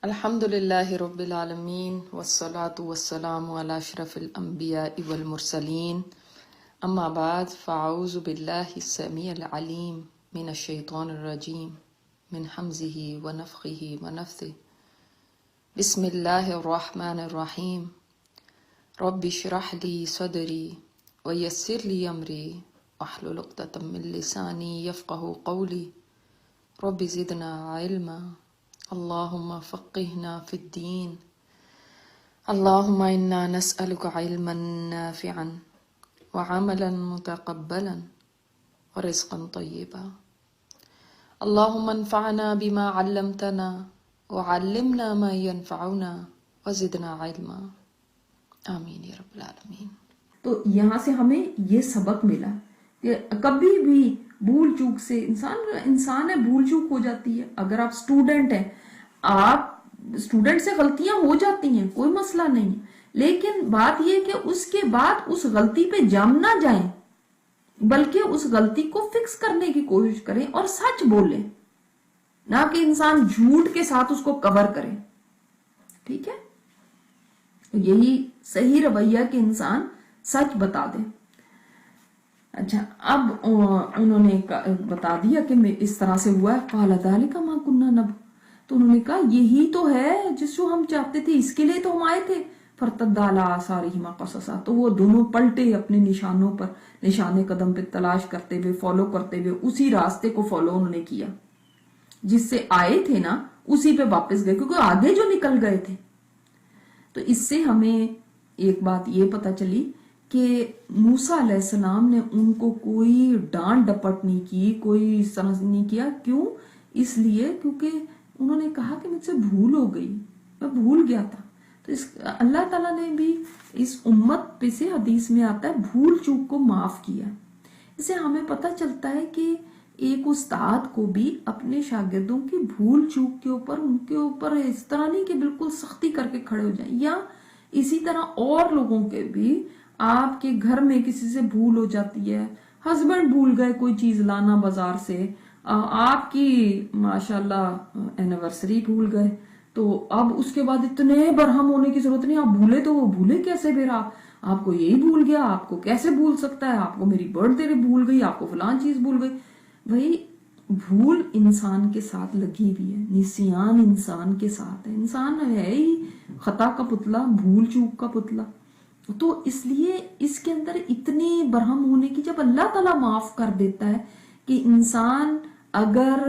الحمد للہ رب العالمین والصلاة والسلام علی اشرف الانبیاء والمرسلین اما بعد فاعوذ باللہ السمیع العلیم من الشیطان الرجیم من حمزہ ونفخہ ونفثہ بسم اللہ الرحمن الرحیم رب اشرح لی صدری ویسر لی امری واحلل عقدۃ من لسانی یفقہوا قولی رب زدنا علما اللہم فقہنا فی الدین اللہم انا نسألک علما نافعا وعملا متقبلا ورزقا طیبا اللہم انفعنا بما علمتنا وعلمنا ما ينفعنا وزدنا علما آمین یا رب العالمین۔ تو یہاں سے ہمیں یہ سبق ملا کہ کبھی بھی بھول چوک سے انسان ہے، بھول چوک ہو جاتی ہے۔ اگر آپ اسٹوڈنٹ ہیں، آپ اسٹوڈنٹ سے غلطیاں ہو جاتی ہیں، کوئی مسئلہ نہیں ہے، لیکن بات یہ کہ اس کے بعد اس غلطی پہ جم نہ جائیں، بلکہ اس غلطی کو فکس کرنے کی کوشش کریں اور سچ بولیں، نہ کہ انسان جھوٹ کے ساتھ اس کو کور کرے۔ ٹھیک ہے، یہی صحیح رویہ کہ انسان سچ بتا دے۔ اچھا، اب انہوں نے بتا دیا کہ اس طرح سے ہوا ہے۔ قال ذلک ما كنا نبغ، تو انہوں نے کہا یہی تو ہے جس کو ہم چاہتے تھے، اس کے لیے تو ہم آئے تھے۔ فرتد علی آثارہما قصصا، تو وہ دونوں پلٹے اپنے نشانوں پر، نشان قدم پہ تلاش کرتے ہوئے، فالو کرتے ہوئے، اسی راستے کو فالو انہوں نے کیا جس سے آئے تھے نا، اسی پہ واپس گئے، کیونکہ آگے جو نکل گئے تھے۔ تو اس سے ہمیں ایک بات یہ پتہ چلی کہ موسیٰ علیہ السلام نے ان کو کوئی ڈانٹ ڈپٹ نہیں کی، کوئی اس طرح سے نہیں کیا۔ کیوں؟ اس لیے کیونکہ انہوں نے کہا کہ مجھ سے بھول ہو گئی، میں بھول گیا تھا۔ تو اللہ تعالیٰ نے بھی اس امت پہ سے حدیث میں آتا ہے بھول چوک کو معاف کیا۔ اس سے ہمیں پتہ چلتا ہے کہ ایک استاد کو بھی اپنے شاگردوں کی بھول چوک کے اوپر، ان کے اوپر اس طرح نہیں کہ بالکل سختی کر کے کھڑے ہو جائیں، یا اسی طرح اور لوگوں کے بھی، آپ کے گھر میں کسی سے بھول ہو جاتی ہے، ہسبینڈ بھول گئے کوئی چیز لانا بازار سے، آپ کی ماشاءاللہ اینیورسری بھول گئے، تو اب اس کے بعد اتنے برہم ہونے کی ضرورت نہیں، آپ بھولے تو وہ بھولے کیسے، پھر آپ کو یہی بھول گیا، آپ کو کیسے بھول سکتا ہے، آپ کو میری برتھ ڈے بھول گئی، آپ کو فلان چیز بھول گئی۔ بھائی بھول انسان کے ساتھ لگی ہوئی ہے، نسیان انسان کے ساتھ ہے، انسان ہے ہی خطا کا پتلا، بھول چوک کا پتلا۔ تو اس لیے اس کے اندر اتنی برہم ہونے کی، جب اللہ تعالیٰ معاف کر دیتا ہے کہ انسان اگر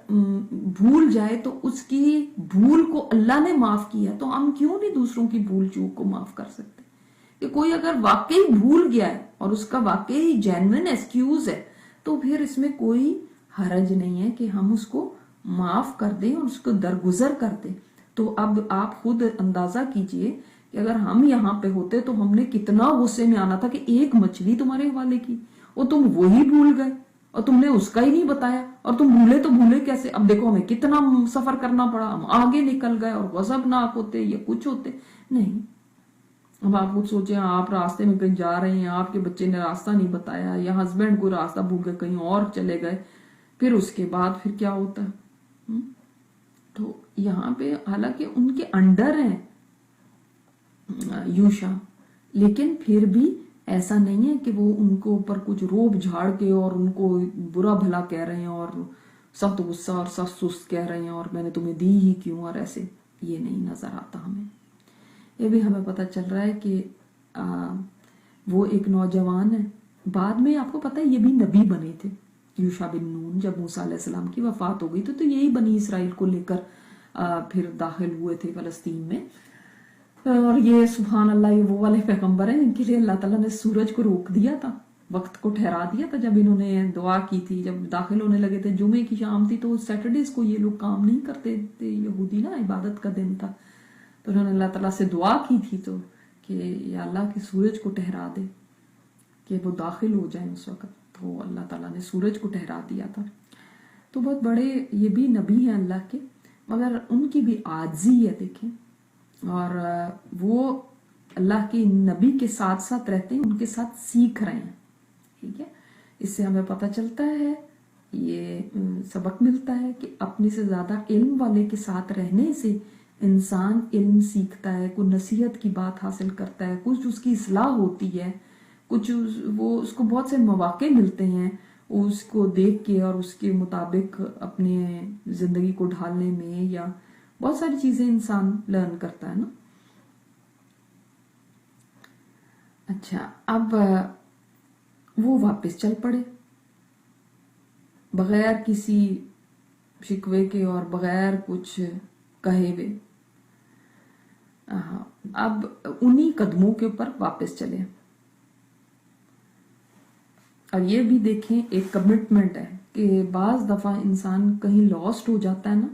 بھول جائے تو اس کی بھول کو اللہ نے معاف کیا، تو ہم کیوں نہیں دوسروں کی بھول چوک کو معاف کر سکتے؟ کہ کوئی اگر واقعی بھول گیا ہے اور اس کا واقعی جینوئن ایکسکیوز ہے، تو پھر اس میں کوئی حرج نہیں ہے کہ ہم اس کو معاف کر دیں اور اس کو درگزر کر دیں۔ تو اب آپ خود اندازہ کیجئے کہ اگر ہم یہاں پہ ہوتے تو ہم نے کتنا غصے میں آنا تھا کہ ایک مچھلی تمہارے حوالے کی، اور تم وہی بھول گئے، اور تم نے اس کا ہی نہیں بتایا، اور تم بھولے تو بھولے کیسے؟ اب دیکھو ہمیں کتنا سفر کرنا پڑا، ہم آگے نکل گئے اور غضبناک ہوتے یا کچھ ہوتے نہیں۔ اب آپ خود سوچیں، آپ راستے میں کہیں جا رہے ہیں، آپ کے بچے نے راستہ نہیں بتایا، یا ہسبینڈ کو راستہ بھول گئے، کہیں اور چلے گئے، پھر اس کے بعد پھر کیا ہوتا ہے؟ تو یہاں پہ حالانکہ ان کے انڈر ہیں یوشا، لیکن پھر بھی ایسا نہیں ہے کہ وہ ان کو اوپر کچھ روب جھاڑ کے اور ان کو برا بھلا کہہ رہے ہیں اور سخت غصہ اور سخت سست کہہ رہے ہیں اور میں نے تمہیں دی ہی کیوں، اور ایسے یہ نہیں نظر آتا ہمیں۔ یہ بھی ہمیں پتہ چل رہا ہے کہ وہ ایک نوجوان ہے، بعد میں آپ کو پتہ ہے یہ بھی نبی بنے تھے، یوشا بن نون۔ جب موسیٰ علیہ السلام کی وفات ہو گئی تو یہی بنی اسرائیل کو لے کر پھر داخل ہوئے تھے فلسطین میں، اور یہ سبحان اللہ یہ وہ والے پیغمبر ہیں جن کے لیے اللہ تعالیٰ نے سورج کو روک دیا تھا، وقت کو ٹھہرا دیا تھا۔ جب انہوں نے دعا کی تھی، جب داخل ہونے لگے تھے، جمعے کی شام تھی، تو سیٹرڈیز کو یہ لوگ کام نہیں کرتے تھے، یہودی نا، عبادت کا دن تھا، تو انہوں نے اللہ تعالیٰ سے دعا کی تھی تو کہ یا اللہ کہ سورج کو ٹھہرا دے کہ وہ داخل ہو جائیں اس وقت، تو اللہ تعالیٰ نے سورج کو ٹھہرا دیا تھا۔ تو بہت بڑے یہ بھی نبی ہیں اللہ کے، مگر ان کی بھی عاجزی ہے دیکھیں، اور وہ اللہ کے نبی کے ساتھ ساتھ رہتے ہیں، ان کے ساتھ سیکھ رہے ہیں۔ ٹھیک ہے، اس سے ہمیں پتہ چلتا ہے، یہ سبق ملتا ہے کہ اپنے سے زیادہ علم والے کے ساتھ رہنے سے انسان علم سیکھتا ہے، کوئی نصیحت کی بات حاصل کرتا ہے، کچھ اس کی اصلاح ہوتی ہے، کچھ وہ اس کو بہت سے مواقع ملتے ہیں اس کو دیکھ کے اور اس کے مطابق اپنے زندگی کو ڈھالنے میں، یا بہت ساری چیزیں انسان لرن کرتا ہے نا. اچھا، اب وہ واپس چل پڑے بغیر کسی شکوے کے اور بغیر کچھ کہے ہوئے. اب انہی قدموں کے اوپر واپس چلے. اور یہ بھی دیکھیں ایک کمٹمنٹ ہے کہ بعض دفعہ انسان کہیں لاسٹ ہو جاتا ہے نا،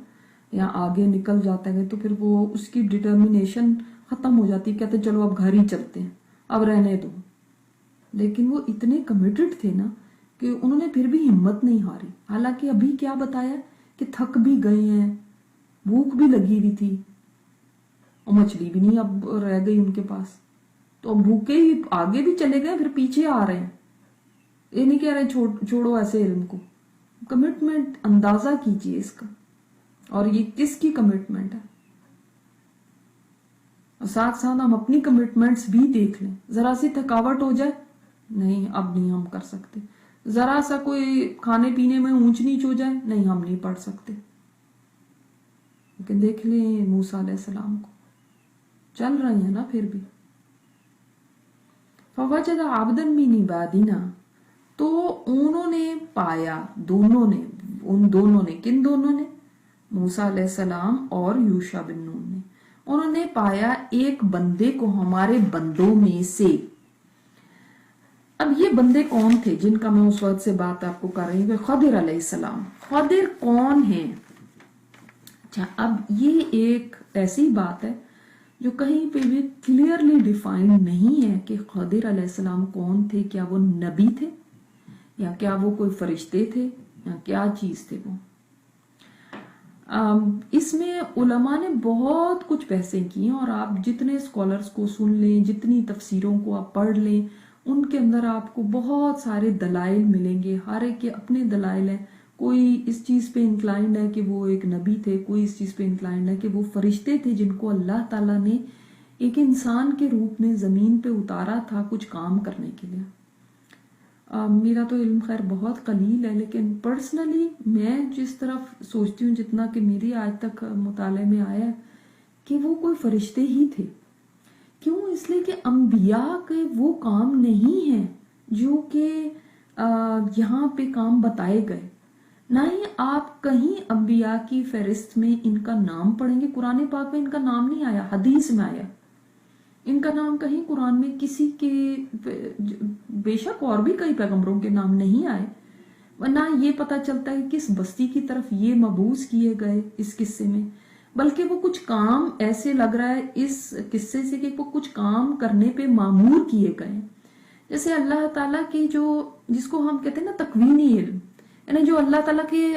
یا آگے نکل جاتا ہے تو پھر وہ اس کی ڈٹرمنیشن ختم ہو جاتی ہے، کہتے چلو اب گھر ہی چلتے ہیں، اب رہنے دو. لیکن وہ اتنے کمیٹڈ تھے نا کہ انہوں نے پھر بھی ہمت نہیں ہاری. حالانکہ ابھی کیا بتایا کہ تھک بھی گئے ہیں، بھوک بھی لگی ہوئی تھی، اور مچھلی بھی نہیں اب رہ گئی ان کے پاس، تو اب بھوکے ہی آگے بھی چلے گئے، پھر پیچھے آ رہے ہیں. یہ نہیں کہہ رہے چھوڑو ایسے علم کو. کمٹمنٹ اندازہ کیجئے اس کا، اور یہ کس کی کمٹمنٹ ہے. اور ساتھ ساتھ ہم اپنی کمٹمنٹس بھی دیکھ لیں. ذرا سی تھکاوٹ ہو جائے، نہیں اب نہیں ہم کر سکتے. ذرا سا کوئی کھانے پینے میں اونچ نیچ ہو جائے، نہیں ہم نہیں پڑھ سکتے. لیکن دیکھ لیں موسیٰ علیہ السلام کو، چل رہے ہیں نا پھر بھی. فوجد عبدا من عبادنا، تو انہوں نے پایا، دونوں نے، ان دونوں نے، کن دونوں نے؟ موسیٰ علیہ السلام اور یوشع بن نون نے. انہوں نے پایا ایک بندے کو ہمارے بندوں میں سے. اب یہ بندے کون تھے جن کا میں اس وقت سے بات آپ کو کر رہی ہوں؟ خضر علیہ السلام. خضر کون ہیں؟ اچھا، اب یہ ایک ایسی بات ہے جو کہیں پہ بھی کلیئرلی ڈیفائنڈ نہیں ہے کہ خضر علیہ السلام کون تھے. کیا وہ نبی تھے، یا کیا وہ کوئی فرشتے تھے، یا کیا چیز تھے وہ؟ اس میں علماء نے بہت کچھ بحثیں کی ہیں، اور آپ جتنے اسکالرس کو سن لیں، جتنی تفسیروں کو آپ پڑھ لیں، ان کے اندر آپ کو بہت سارے دلائل ملیں گے. ہر ایک کے اپنے دلائل ہیں. کوئی اس چیز پہ انکلائنڈ ہے کہ وہ ایک نبی تھے، کوئی اس چیز پہ انکلائنڈ ہے کہ وہ فرشتے تھے جن کو اللہ تعالیٰ نے ایک انسان کے روپ میں زمین پہ اتارا تھا کچھ کام کرنے کے لیے. میرا تو علم خیر بہت قلیل ہے، لیکن پرسنلی میں جس طرف سوچتی ہوں، جتنا کہ میری آج تک مطالعے میں آیا ہے، کہ وہ کوئی فرشتے ہی تھے. کیوں؟ اس لیے کہ انبیاء کے وہ کام نہیں ہیں جو کہ یہاں پہ کام بتائے گئے. نہ ہی آپ کہیں انبیاء کی فہرست میں ان کا نام پڑھیں گے. قرآن پاک میں ان کا نام نہیں آیا، حدیث میں آیا. ان کا نام کہیں قرآن میں کسی کے، بے شک اور بھی کئی پیغمبروں کے نام نہیں آئے، ورنہ یہ پتا چلتا ہے کس بستی کی طرف یہ مبعوث کیے گئے اس قصے میں. بلکہ وہ کچھ کام ایسے لگ رہا ہے اس قصے سے کہ وہ کچھ کام کرنے پہ مامور کیے گئے. جیسے اللہ تعالیٰ کی جو، جس کو ہم کہتے ہیں نا تکوینی علم، یعنی جو اللہ تعالیٰ کے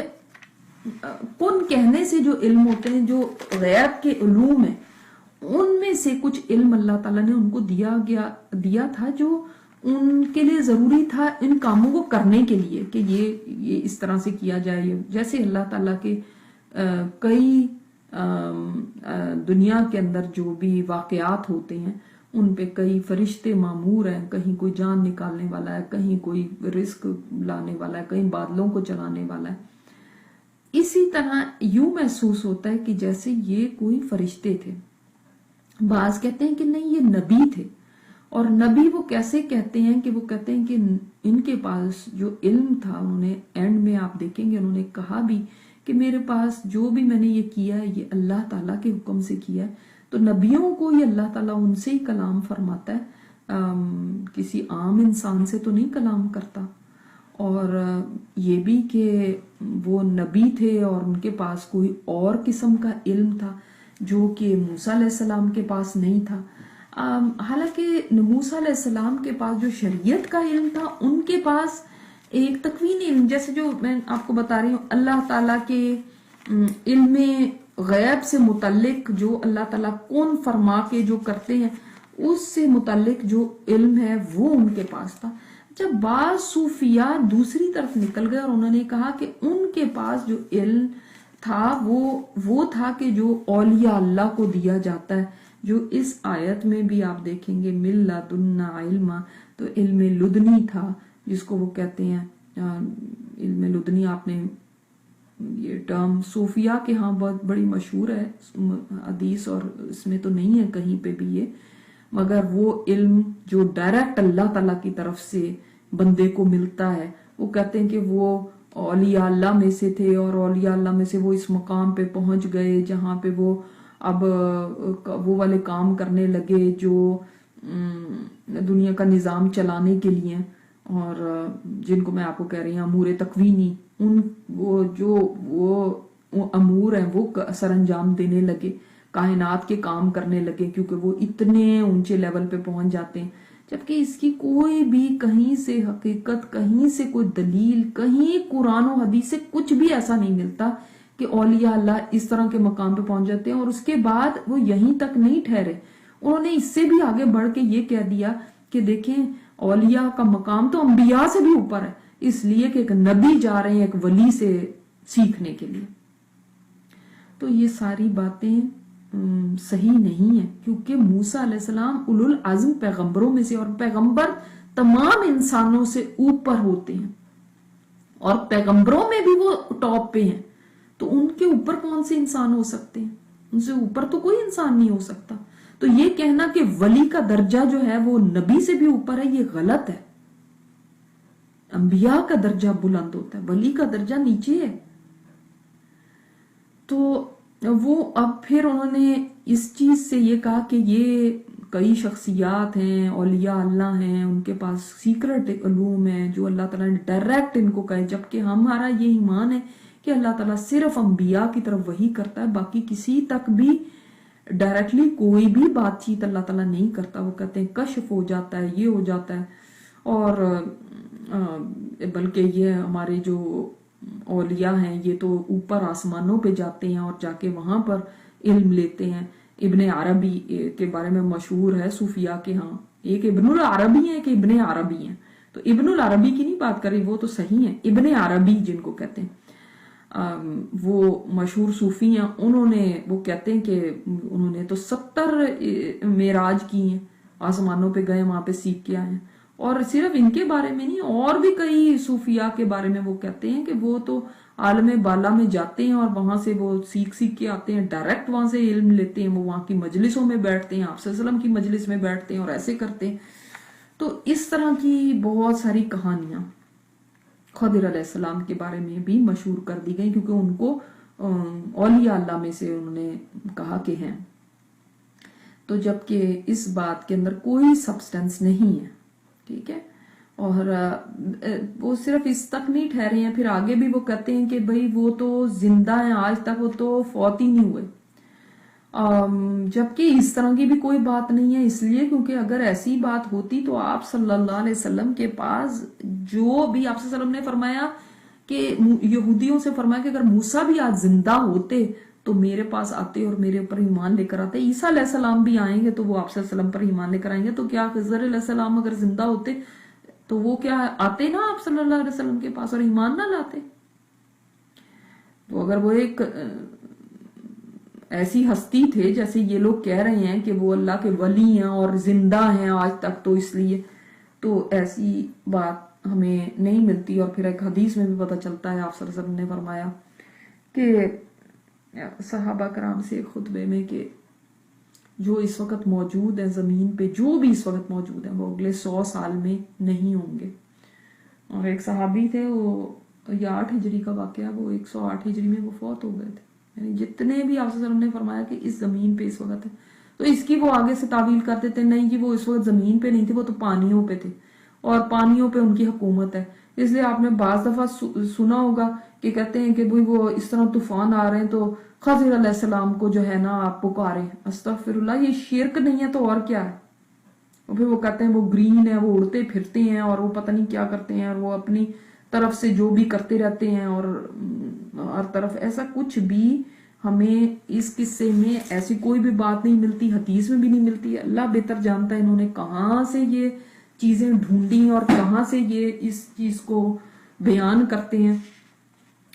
کن کہنے سے جو علم ہوتے ہیں، جو غیب کے علوم ہیں، ان میں سے کچھ علم اللہ تعالیٰ نے ان کو دیا تھا جو ان کے لیے ضروری تھا ان کاموں کو کرنے کے لیے، کہ یہ اس طرح سے کیا جائے. جیسے اللہ تعالیٰ کے کئی دنیا کے اندر جو بھی واقعات ہوتے ہیں ان پہ کئی فرشتے معمور ہیں. کہیں کوئی جان نکالنے والا ہے، کہیں کوئی رزق لانے والا ہے، کہیں بادلوں کو چلانے والا ہے. اسی طرح یوں محسوس ہوتا ہے کہ جیسے یہ کوئی فرشتے تھے. بعض کہتے ہیں کہ نہیں، یہ نبی تھے. اور نبی وہ کیسے کہتے ہیں کہ وہ کہتے ہیں کہ ان کے پاس جو علم تھا، انہوں نے اینڈ میں آپ دیکھیں گے انہوں نے کہا بھی کہ میرے پاس جو بھی میں نے یہ کیا ہے یہ اللہ تعالیٰ کے حکم سے کیا ہے. تو نبیوں کو یہ اللہ تعالیٰ ان سے ہی کلام فرماتا ہے، کسی عام انسان سے تو نہیں کلام کرتا. اور یہ بھی کہ وہ نبی تھے اور ان کے پاس کوئی اور قسم کا علم تھا جو کہ موسیٰ علیہ السلام کے پاس نہیں تھا. حالانکہ موسیٰ علیہ السلام کے پاس جو شریعت کا علم تھا، ان کے پاس ایک تکوینی علم، جیسے جو میں آپ کو بتا رہی ہوں، اللہ تعالیٰ کے علم غیب سے متعلق جو اللہ تعالیٰ کون فرما کے جو کرتے ہیں اس سے متعلق جو علم ہے وہ ان کے پاس تھا. جب بعض صوفیاء دوسری طرف نکل گئے اور انہوں نے کہا کہ ان کے پاس جو علم تھا وہ تھا کہ جو اولیاء اللہ کو دیا جاتا ہے، جو اس آیت میں بھی آپ دیکھیں گے مل لدنا علما، تو علم لدنی تھا جس کو وہ کہتے ہیں علم لدنی. آپ نے یہ ٹرم صوفیہ کے ہاں بہت بڑی مشہور ہے، حدیث اور اس میں تو نہیں ہے کہیں پہ بھی یہ، مگر وہ علم جو ڈائریکٹ اللہ تعالیٰ کی طرف سے بندے کو ملتا ہے. وہ کہتے ہیں کہ وہ اولیاء اللہ میں سے تھے، اور اولیاء اللہ میں سے وہ اس مقام پہ پہنچ گئے جہاں پہ وہ اب وہ والے کام کرنے لگے جو دنیا کا نظام چلانے کے لیے، اور جن کو میں آپ کو کہہ رہی ہوں امور تکوینی، وہ امور ہیں وہ سر انجام دینے لگے، کائنات کے کام کرنے لگے، کیونکہ وہ اتنے اونچے لیول پہ پہنچ جاتے ہیں. جبکہ اس کی کوئی بھی کہیں سے حقیقت، کہیں سے کوئی دلیل، کہیں قرآن و حدیث سے کچھ بھی ایسا نہیں ملتا کہ اولیاء اللہ اس طرح کے مقام پہ پہنچ جاتے ہیں. اور اس کے بعد وہ یہیں تک نہیں ٹھہرے، انہوں نے اس سے بھی آگے بڑھ کے یہ کہہ دیا کہ دیکھیں اولیاء کا مقام تو انبیاء سے بھی اوپر ہے، اس لیے کہ ایک نبی جا رہے ہیں ایک ولی سے سیکھنے کے لیے. تو یہ ساری باتیں صحیح نہیں ہے، کیونکہ موسیٰ علیہ السلام اولو العزم پیغمبروں میں سے، اور پیغمبر تمام انسانوں سے اوپر ہوتے ہیں، اور پیغمبروں میں بھی وہ ٹاپ پہ ہیں. تو ان کے اوپر کون سے انسان ہو سکتے ہیں؟ ان سے اوپر تو کوئی انسان نہیں ہو سکتا. تو یہ کہنا کہ ولی کا درجہ جو ہے وہ نبی سے بھی اوپر ہے، یہ غلط ہے. انبیاء کا درجہ بلند ہوتا ہے، ولی کا درجہ نیچے ہے. تو وہ اب پھر انہوں نے اس چیز سے یہ کہا کہ یہ کئی شخصیات ہیں، اولیاء اللہ ہیں، ان کے پاس سیکرٹ علوم ہیں جو اللہ تعالیٰ نے ڈائریکٹ ان کو کہے، جبکہ ہمارا یہ ایمان ہے کہ اللہ تعالیٰ صرف انبیاء کی طرف وحی کرتا ہے، باقی کسی تک بھی ڈائریکٹلی کوئی بھی بات چیت اللہ تعالیٰ نہیں کرتا. وہ کہتے ہیں کشف ہو جاتا ہے، یہ ہو جاتا ہے. اور بلکہ یہ ہمارے جو اولیاء ہیں یہ تو اوپر آسمانوں پہ جاتے ہیں اور جا کے وہاں پر علم لیتے ہیں. ابن عربی کے بارے میں مشہور ہے صوفیاء کے ہاں، ایک ابن العربی ہے کہ ابن عربی ہیں. تو ابن العربی کی نہیں بات کر رہی، وہ تو صحیح ہے. ابن عربی جن کو کہتے ہیں وہ مشہور صوفی ہیں. وہ کہتے ہیں کہ انہوں نے تو 70 معراج کی ہیں، آسمانوں پہ گئے، وہاں پہ سیکھ کے آئے ہیں. اور صرف ان کے بارے میں نہیں، اور بھی کئی صوفیاء کے بارے میں وہ کہتے ہیں کہ وہ تو عالم بالا میں جاتے ہیں اور وہاں سے وہ سیکھ کے آتے ہیں، ڈائریکٹ وہاں سے علم لیتے ہیں، وہ وہاں کی مجلسوں میں بیٹھتے ہیں، آپ صلی اللہ علیہ وسلم کی مجلس میں بیٹھتے ہیں اور ایسے کرتے ہیں. تو اس طرح کی بہت ساری کہانیاں خضر علیہ السلام کے بارے میں بھی مشہور کر دی گئی، کیونکہ ان کو اولیاء اللہ میں سے انہوں نے کہا کہ ہیں. تو جبکہ اس بات کے اندر کوئی سبسٹنس نہیں ہے، ٹھیک ہے. اور وہ صرف اس تک نہیں ٹھہرے ہیں، پھر آگے بھی وہ کہتے ہیں کہ بھئی وہ تو زندہ ہیں آج تک، وہ تو فوت ہی نہیں ہوئے. جبکہ اس طرح کی بھی کوئی بات نہیں ہے، اس لیے کیونکہ اگر ایسی بات ہوتی تو آپ صلی اللہ علیہ وسلم کے پاس جو بھی آپ صلی اللہ علیہ وسلم نے فرمایا کہ یہودیوں سے فرمایا کہ اگر موسیٰ بھی آج زندہ ہوتے تو میرے پاس آتے اور میرے اوپر ایمان لے کر آتے. عیسیٰ علیہ السلام بھی آئیں گے تو وہ آپ صلی اللہ علیہ وسلم پر ایمان لے کر آئیں گے. تو کیا خضر علیہ السلام اگر زندہ ہوتے تو وہ کیا آتے نا آپ صلی اللہ علیہ وسلم کے پاس اور ایمان نہ لاتے؟ تو اگر وہ ایک ایسی ہستی تھے جیسے یہ لوگ کہہ رہے ہیں کہ وہ اللہ کے ولی ہیں اور زندہ ہیں آج تک، تو اس لیے تو ایسی بات ہمیں نہیں ملتی. اور پھر ایک حدیث میں بھی پتہ چلتا ہے آپ صلی اللہ علیہ وسلم نے فرمایا کہ صحابہ کرام سے ایک خطبے میں کہ جو اس وقت موجود ہیں زمین پہ، جو بھی اس وقت موجود ہیں وہ اگلے 100 سال میں نہیں ہوں گے. اور ایک صحابی تھے، وہ 8 ہجری کا واقعہ، وہ 108 ہجری میں وہ فوت ہو گئے تھے. یعنی جتنے بھی آپ صلی اللہ علیہ وسلم نے فرمایا کہ اس زمین پہ اس وقت ہے، تو اس کی وہ آگے سے تعویل کر دیتے نہیں جی وہ اس وقت زمین پہ نہیں تھے، وہ تو پانیوں پہ تھے اور پانیوں پہ ان کی حکومت ہے. اس لیے آپ نے بعض دفعہ سنا ہوگا کہ کہتے ہیں کہ وہ اس طرح طوفان آ رہے ہیں تو خضر علیہ السلام کو جو ہے نا آپ پکارے. استغفر اللہ، یہ شرک نہیں ہے تو اور کیا ہے. اور پھر وہ کہتے ہیں وہ گرین ہے، وہ اڑتے پھرتے ہیں اور وہ پتہ نہیں کیا کرتے ہیں، اور وہ اپنی طرف سے جو بھی کرتے رہتے ہیں اور ہر طرف. ایسا کچھ بھی ہمیں اس قصے میں ایسی کوئی بھی بات نہیں ملتی، حدیث میں بھی نہیں ملتی. اللہ بہتر جانتا ہے انہوں نے کہاں سے یہ چیزیں ڈھونڈی اور کہاں سے یہ اس چیز کو بیان کرتے ہیں.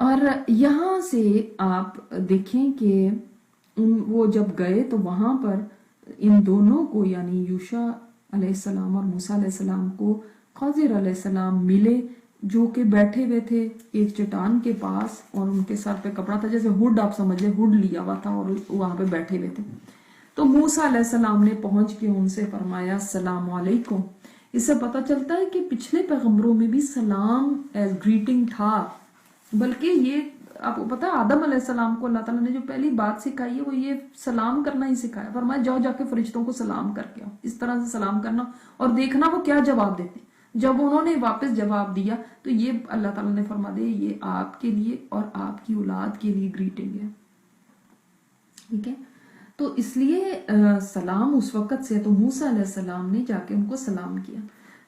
اور یہاں سے آپ دیکھیں کہ وہ جب گئے تو وہاں پر ان دونوں کو یعنی یوشع علیہ السلام اور موسیٰ علیہ السلام کو خضر علیہ السلام ملے، جو کہ بیٹھے ہوئے تھے ایک چٹان کے پاس، اور ان کے سر پہ کپڑا تھا، جیسے ہڈ آپ سمجھ لیں، ہڈ لیا ہوا تھا اور وہاں پہ بیٹھے ہوئے تھے. تو موسیٰ علیہ السلام نے پہنچ کے ان سے فرمایا السلام علیکم. اس سے پتہ چلتا ہے کہ پچھلے پیغمبروں میں بھی سلام ایز گریٹنگ تھا، بلکہ یہ آپ کو پتا آدم علیہ السلام کو اللہ تعالیٰ نے جو پہلی بات سکھائی ہے وہ یہ سلام کرنا ہی سکھایا. فرمایا جاؤ جا کے فرشتوں کو سلام کر کے آؤ، اس طرح سے سلام کرنا اور دیکھنا وہ کیا جواب دیتے. جب انہوں نے واپس جواب دیا تو یہ اللہ تعالیٰ نے فرما دیا یہ آپ کے لیے اور آپ کی اولاد کے لیے گریٹنگ ہے. ٹھیک ہے، تو اس لیے سلام اس وقت سے، تو موسیٰ علیہ السلام نے جا کے ان کو سلام کیا.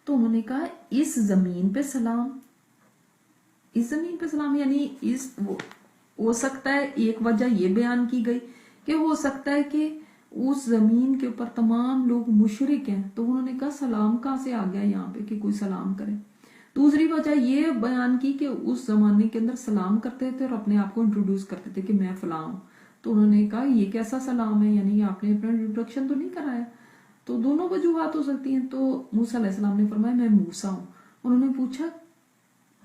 تو انہوں نے کہا اس زمین پہ سلام، اس زمین پہ سلام یعنی ہو سکتا ہے ایک وجہ یہ بیان کی گئی کہ ہو سکتا ہے کہ اس زمین کے اوپر تمام لوگ مشرک ہیں، تو انہوں نے کہا سلام کہاں سے آ گیا یہاں پہ کہ کوئی سلام کرے. دوسری وجہ یہ بیان کی کہ اس زمانے کے اندر سلام کرتے تھے اور اپنے آپ کو انٹروڈیوس کرتے تھے کہ میں فلاں ہوں. تو انہوں نے کہا یہ کیسا سلام ہے، یعنی آپ نے اپنا انٹروڈکشن تو نہیں کرایا. تو دونوں وجوہات ہو سکتی ہیں. تو موسیٰ علیہ السلام نے فرمایا میں موسیٰ ہوں. انہوں نے پوچھا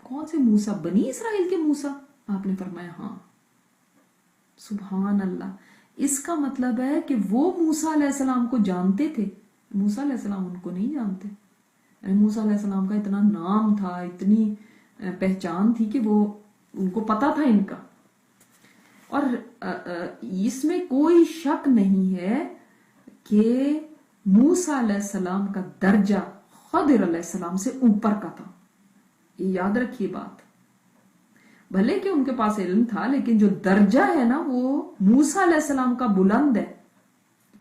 کون سے موسیٰ؟ بنی اسرائیل کے موسیٰ؟ آپ نے فرمایا ہاں. سبحان اللہ. اس کا مطلب ہے کہ وہ موسیٰ علیہ السلام کو جانتے تھے، موسیٰ علیہ السلام ان کو نہیں جانتے. موسیٰ علیہ السلام کا اتنا نام تھا، اتنی پہچان تھی کہ وہ ان کو پتا تھا ان کا. اور اس میں کوئی شک نہیں ہے کہ موسیٰ علیہ السلام کا درجہ خضر علیہ السلام سے اوپر کا تھا. یہ یاد رکھیے بات. بھلے کہ ان کے پاس علم تھا لیکن جو درجہ ہے نا وہ موسیٰ علیہ السلام کا بلند ہے.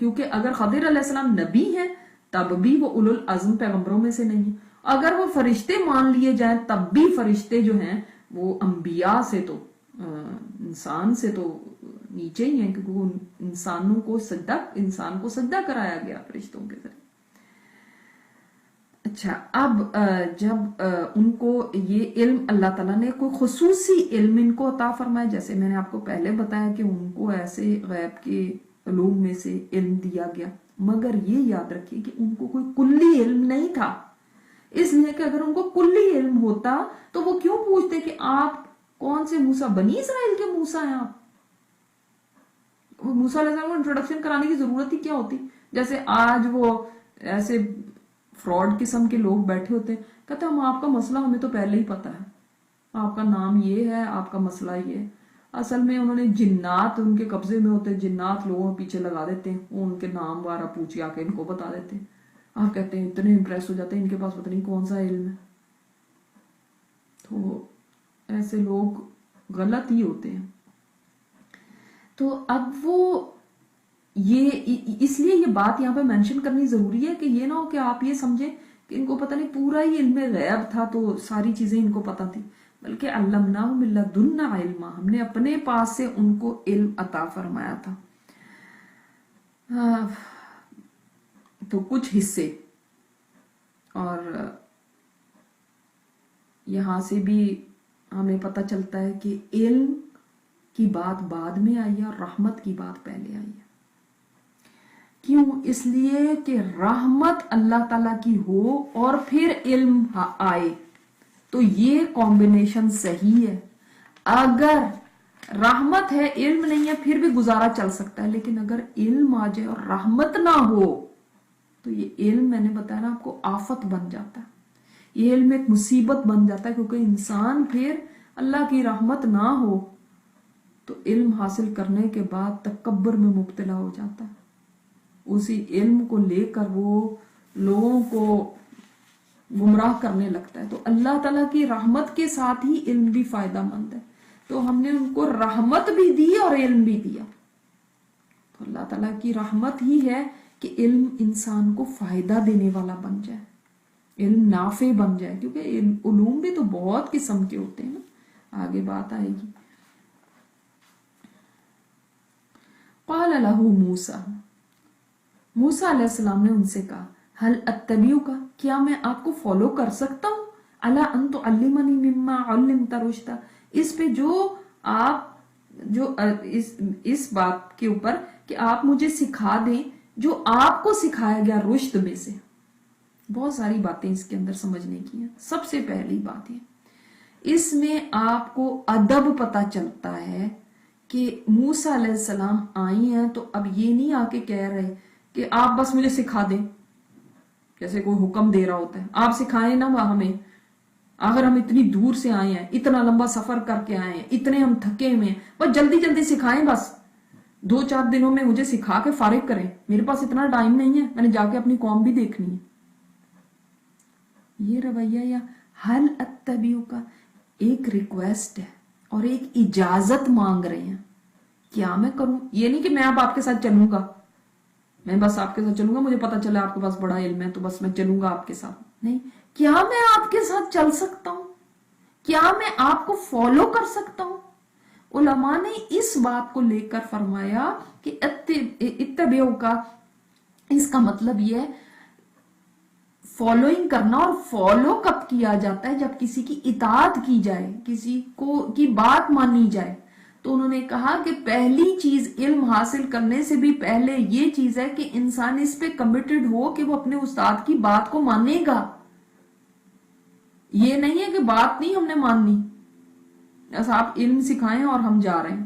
کیونکہ اگر خضر علیہ السلام نبی ہیں تب بھی وہ اولو العزم پیغمبروں میں سے نہیں ہیں. اگر وہ فرشتے مان لیے جائیں تب بھی فرشتے جو ہیں وہ انبیاء سے تو انسان سے تو نیچے ہی ہیں، کیونکہ وہ انسان کو سجدہ کرایا گیا فرشتوں کے ذریعے. اچھا، اب جب ان کو یہ علم اللہ تعالیٰ نے کوئی خصوصی علم ان کو عطا فرمایا، جیسے میں نے آپ کو پہلے بتایا کہ ان کو ایسے غیب کے علوم میں سے علم دیا گیا، مگر یہ یاد رکھیے کہ ان کو کوئی کلی علم نہیں تھا. اس لیے کہ اگر ان کو کلی علم ہوتا تو وہ کیوں پوچھتے کہ آپ کون سے موسیٰ؟ بنی اسرائیل کے موسیٰ ہیں آپ. موسیٰ علیہ السلام کو انٹروڈکشن کرانے کی ضرورت ہی کیا ہوتی؟ جیسے آج وہ ایسے فراڈ قسم کے لوگ بیٹھے ہوتے ہیں، کہتے ہیں ہم آپ کا مسئلہ ہمیں تو پہلے ہی پتا ہے، آپ کا نام یہ ہے، آپ کا مسئلہ یہ ہے. اصل میں انہوں نے جنات ان کے قبضے میں ہوتے ہیں، جنات لوگوں کے پیچھے لگا دیتے ہیں، وہ ان کے نام وغیرہ پوچھ آ کے ان کو بتا دیتے ہیں. آپ کہتے ہیں اتنے امپریس ہو جاتے ہیں ان کے پاس پتہ نہیں کون سا علم ہے. تو ایسے لوگ غلط ہی ہوتے ہیں. تو اب وہ یہ اس لیے یہ بات یہاں پہ مینشن کرنی ضروری ہے کہ یہ نہ ہو کہ آپ یہ سمجھیں کہ ان کو پتہ نہیں پورا ہی علم غیب تھا تو ساری چیزیں ان کو پتہ تھی، بلکہ علمناہ من لدنا علما، ہم نے اپنے پاس سے ان کو علم عطا فرمایا تھا. تو کچھ حصے، اور یہاں سے بھی ہمیں پتہ چلتا ہے کہ علم کی بات بعد میں آئی ہے اور رحمت کی بات پہلے آئی ہے. کیوں؟ اس لیے کہ رحمت اللہ تعالیٰ کی ہو اور پھر علم آئے تو یہ کمبینیشن صحیح ہے. اگر رحمت ہے علم نہیں ہے پھر بھی گزارا چل سکتا ہے، لیکن اگر علم آ جائے اور رحمت نہ ہو تو یہ علم میں نے بتایا نا آپ کو آفت بن جاتا ہے، یہ علم ایک مصیبت بن جاتا ہے. کیونکہ انسان پھر اللہ کی رحمت نہ ہو تو علم حاصل کرنے کے بعد تکبر میں مبتلا ہو جاتا ہے. اسی علم کو لے کر وہ لوگوں کو گمراہ کرنے لگتا ہے. تو اللہ تعالیٰ کی رحمت کے ساتھ ہی علم بھی فائدہ مند ہے. تو ہم نے ان کو رحمت بھی دی اور علم بھی دیا. تو اللہ تعالیٰ کی رحمت ہی ہے کہ علم انسان کو فائدہ دینے والا بن جائے، علم نافع بن جائے. کیونکہ علوم بھی تو بہت قسم کے ہوتے ہیں نا، آگے بات آئے گی. قال لہ موسیٰ، موسیٰ علیہ السلام نے ان سے کہا هل اتبعک، کیا میں آپ کو فالو کر سکتا ہوں، علی ان تعلمنی مما علمت رشدا، اس پہ جو آپ جو اس بات کے اوپر کہ آپ مجھے سکھا دیں جو آپ کو سکھایا گیا رشد میں سے. بہت ساری باتیں اس کے اندر سمجھنے کی ہیں. سب سے پہلی بات ہے اس میں آپ کو ادب پتہ چلتا ہے کہ موسیٰ علیہ السلام آئی ہیں تو اب یہ نہیں آ کے کہہ رہے کہ آپ بس مجھے سکھا دیں، جیسے کوئی حکم دے رہا ہوتا ہے آپ سکھائیں نا ہمیں، اگر ہم اتنی دور سے آئے ہیں، اتنا لمبا سفر کر کے آئے ہیں، اتنے ہم تھکے ہوئے ہیں، بس جلدی جلدی سکھائیں، بس 2-4 دنوں میں مجھے سکھا کے فارغ کریں، میرے پاس اتنا ٹائم نہیں ہے، میں نے جا کے اپنی قوم بھی دیکھنی ہے. یہ رویہ یا حل اتبعو کا ایک ریکویسٹ ہے اور ایک اجازت مانگ رہے ہیں. کیا میں کروں؟ یہ نہیں کہ میں اب آپ کے ساتھ چلوں گا، میں بس آپ کے ساتھ چلوں گا، مجھے پتا چلا آپ کے پاس بڑا علم ہے تو بس میں چلوں گا آپ کے ساتھ. نہیں، کیا میں آپ کے ساتھ چل سکتا ہوں؟ کیا میں آپ کو فالو کر سکتا ہوں؟ علماء نے اس بات کو لے کر فرمایا کہ اتبعو کا اس کا مطلب یہ ہے فالوئنگ کرنا. اور فالو کب کیا جاتا ہے؟ جب کسی کی اطاعت کی جائے، کسی کو کی بات مانی جائے. تو انہوں نے کہا کہ پہلی چیز علم حاصل کرنے سے بھی پہلے یہ چیز ہے کہ انسان اس پہ کمیٹڈ ہو کہ وہ اپنے استاد کی بات کو مانے گا. یہ نہیں ہے کہ بات نہیں ہم نے ماننی، بس آپ علم سکھائیں اور ہم جا رہے ہیں.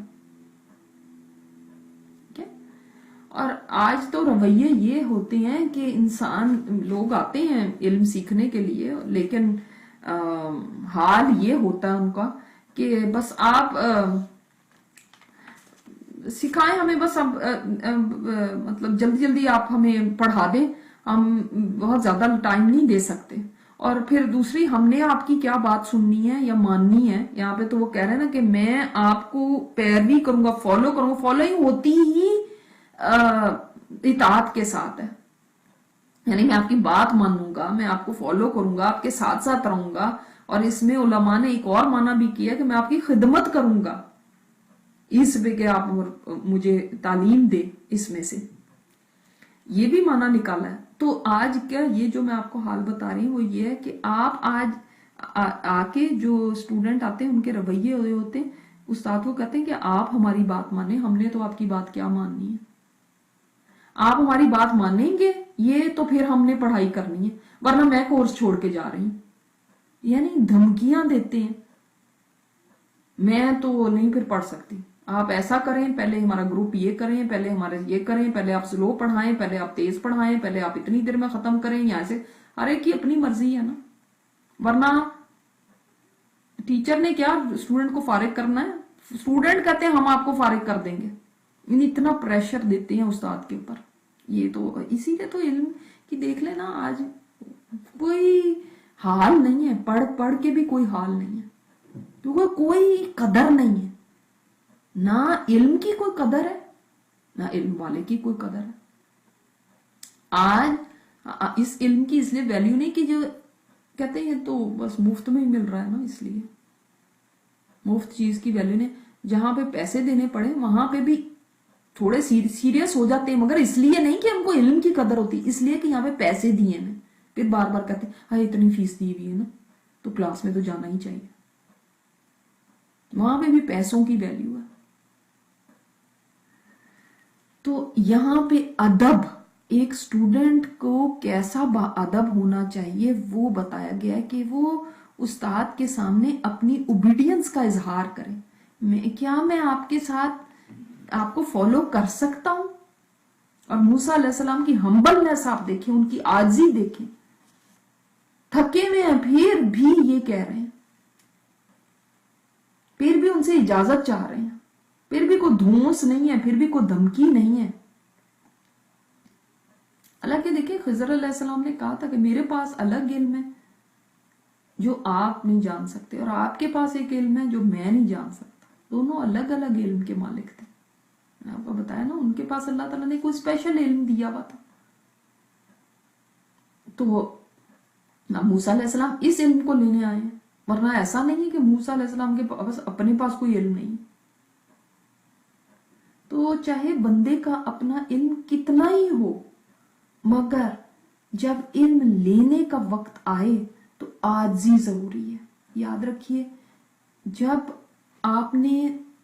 اور آج تو رویے یہ ہوتے ہیں کہ انسان لوگ آتے ہیں علم سیکھنے کے لیے، لیکن حال یہ ہوتا ہے ان کا کہ بس آپ سکھائیں ہمیں، بس اب مطلب جلدی جلدی آپ ہمیں پڑھا دیں، ہم بہت زیادہ ٹائم نہیں دے سکتے. اور پھر دوسری، ہم نے آپ کی کیا بات سننی ہے یا ماننی ہے؟ یہاں پہ تو وہ کہہ رہے ہیں نا کہ میں آپ کو پیروی کروں گا، فالو کروں گا. فالوئنگ ہوتی ہی اطاعت کے ساتھ ہے، یعنی میں آپ کی بات مانوں گا، میں آپ کو فالو کروں گا، آپ کے ساتھ ساتھ رہوں گا. اور اس میں علماء نے ایک اور معنی بھی کیا کہ میں آپ کی خدمت کروں گا، اس پہ کہ آپ مجھے تعلیم دے. اس میں سے یہ بھی معنی نکالا ہے. تو آج کیا یہ جو میں آپ کو حال بتا رہی ہوں وہ یہ ہے کہ آپ آج آ کے جو اسٹوڈنٹ آتے ہیں ان کے رویے ہوتے ہیں، استاد کو کہتے ہیں کہ آپ ہماری بات مانیں، ہم نے تو آپ کی بات کیا ماننی ہے، آپ ہماری بات مانیں گے یہ تو پھر ہم نے پڑھائی کرنی ہے، ورنہ میں کورس چھوڑ کے جا رہی ہوں. یعنی دھمکیاں دیتے ہیں، میں تو نہیں پھر پڑھ سکتی، آپ ایسا کریں، پہلے ہمارا گروپ یہ کریں، پہلے ہمارے یہ کریں، پہلے آپ سلو پڑھائیں، پہلے آپ تیز پڑھائیں، پہلے آپ اتنی دیر میں ختم کریں. یہاں سے ہر ایک کی اپنی مرضی ہے نا، ورنہ ٹیچر نے کیا اسٹوڈنٹ کو فارغ کرنا ہے؟ اسٹوڈنٹ کہتے ہیں ہم آپ کو فارغ کر دیں گے. اتنا پریشر دیتے ہیں استاد کے اوپر. یہ تو اسی لیے تو علم کی دیکھ لیں نا، آج کوئی حال نہیں ہے، پڑھ پڑھ کے بھی کوئی حال نہیں ہے، کیونکہ کوئی قدر نہیں ہے، نہ علم کی کوئی قدر ہے نہ علم والے کی کوئی قدر ہے. آج اس علم کی اس لیے ویلیو نہیں کہ جو کہتے ہیں تو بس مفت میں ہی مل رہا ہے نا، اس لیے مفت چیز کی ویلیو نہیں. جہاں پہ پیسے دینے پڑے وہاں پہ بھی تھوڑے سیریس ہو جاتے ہیں، مگر اس لیے نہیں کہ ہم کو علم کی قدر ہوتی، اس لیے کہ یہاں پہ پیسے دیے ہیں، پھر بار بار کہتے ہیں ہاں اتنی فیس دی ہوئی ہے نا تو کلاس میں تو جانا ہی چاہیے. وہاں پہ بھی پیسوں کی ویلیو ہے. تو یہاں پہ ادب، ایک اسٹوڈنٹ کو کیسا با ادب ہونا چاہیے وہ بتایا گیا ہے کہ وہ استاد کے سامنے اپنی اوبیڈینس کا اظہار کرے. کیا میں آپ کے ساتھ آپ کو فالو کر سکتا ہوں؟ اور موسیٰ علیہ السلام کی ہمبلنس آپ دیکھیں، ان کی عاجزی دیکھیں، تھکے ہوئے ہیں پھر بھی یہ کہہ رہے ہیں، پھر بھی ان سے اجازت چاہ رہے ہیں، پھر بھی کوئی دھونس نہیں ہے، پھر بھی کوئی دھمکی نہیں ہے. حالانکہ دیکھیں خضر علیہ السلام نے کہا تھا کہ میرے پاس الگ علم ہے جو آپ نہیں جان سکتے، اور آپ کے پاس ایک علم ہے جو میں نہیں جان سکتا. دونوں الگ الگ علم کے مالک تھے. میں آپ کو بتایا نا، ان کے پاس اللہ تعالیٰ نے کوئی اسپیشل علم دیا ہوا تھا. تو موسیٰ علیہ السلام اس علم کو لینے آئے ہیں، ورنہ ایسا نہیں ہے کہ موسیٰ علیہ السلام کے پاس اپنے پاس کوئی علم نہیں. تو چاہے بندے کا اپنا علم کتنا ہی ہو، مگر جب علم لینے کا وقت آئے تو عاجزی ضروری ہے. یاد رکھیے، جب آپ نے